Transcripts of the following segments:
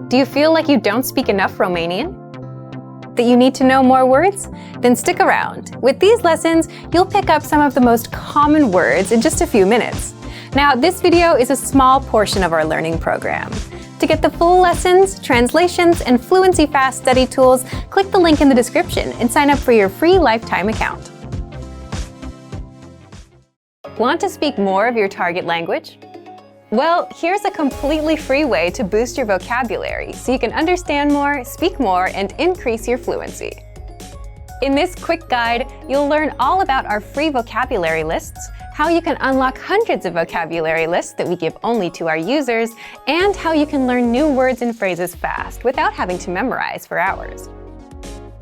Do you feel like you don't speak enough Romanian? That you need to know more words? Then stick around. With these lessons, you'll pick up some of the most common words in just a few minutes. Now, this video is a small portion of our learning program. To get the full lessons, translations, and fluency fast study tools, click the link in the description and sign up for your free lifetime account. Want to speak more of your target language? Well, here's a completely free way to boost your vocabulary so you can understand more, speak more, and increase your fluency. In this quick guide, you'll learn all about our free vocabulary lists, how you can unlock hundreds of vocabulary lists that we give only to our users, and how you can learn new words and phrases fast without having to memorize for hours.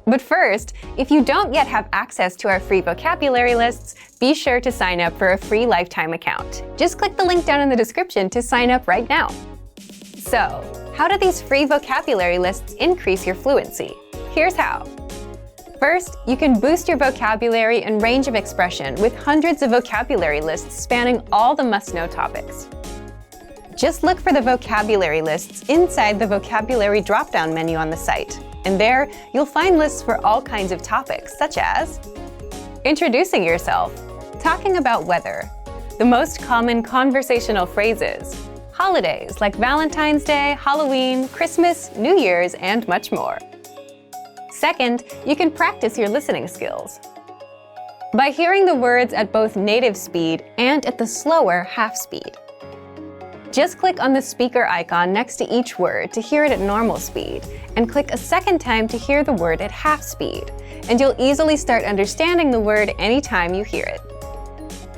But first, if you don't yet have access to our free vocabulary lists, be sure to sign up for a free lifetime account. Just click the link down in the description to sign up right now. So, how do these free vocabulary lists increase your fluency? Here's how. First, you can boost your vocabulary and range of expression with hundreds of vocabulary lists spanning all the must-know topics. Just look for the vocabulary lists inside the vocabulary drop-down menu on the site. And there, you'll find lists for all kinds of topics, such as introducing yourself, talking about weather, the most common conversational phrases, holidays like Valentine's Day, Halloween, Christmas, New Year's, and much more. Second, you can practice your listening skills. By hearing the words at both native speed and at the slower half speed. Just click on the speaker icon next to each word to hear it at normal speed, and click a second time to hear the word at half speed, and you'll easily start understanding the word anytime you hear it.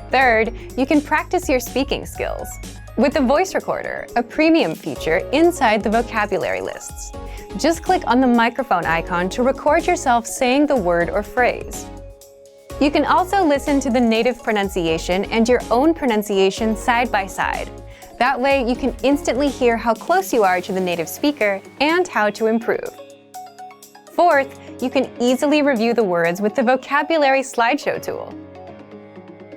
Third, you can practice your speaking skills with the voice recorder, a premium feature inside the vocabulary lists. Just click on the microphone icon to record yourself saying the word or phrase. You can also listen to the native pronunciation and your own pronunciation side by side. That way, you can instantly hear how close you are to the native speaker and how to improve. Fourth, you can easily review the words with the Vocabulary Slideshow tool.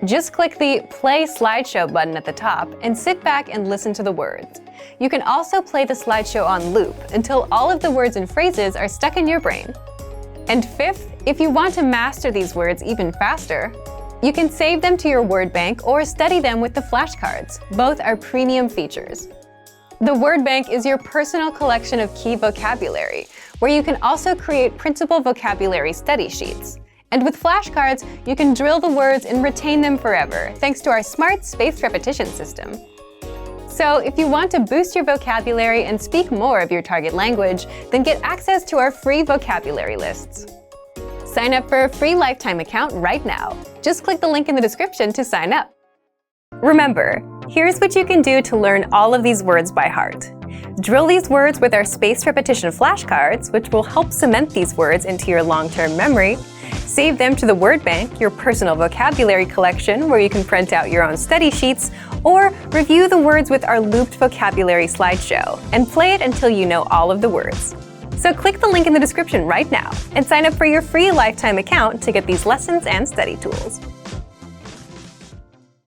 Just click the Play Slideshow button at the top and sit back and listen to the words. You can also play the slideshow on loop until all of the words and phrases are stuck in your brain. And fifth, if you want to master these words even faster, you can save them to your word bank or study them with the flashcards. Both are premium features. The word bank is your personal collection of key vocabulary, where you can also create printable vocabulary study sheets. And with flashcards, you can drill the words and retain them forever, thanks to our smart spaced repetition system. So if you want to boost your vocabulary and speak more of your target language, then get access to our free vocabulary lists. Sign up for a free lifetime account right now. Just click the link in the description to sign up. Remember, here's what you can do to learn all of these words by heart. Drill these words with our spaced repetition flashcards, which will help cement these words into your long-term memory. Save them to the word bank, your personal vocabulary collection, where you can print out your own study sheets, or review the words with our looped vocabulary slideshow, and play it until you know all of the words. So click the link in the description right now and sign up for your free lifetime account to get these lessons and study tools.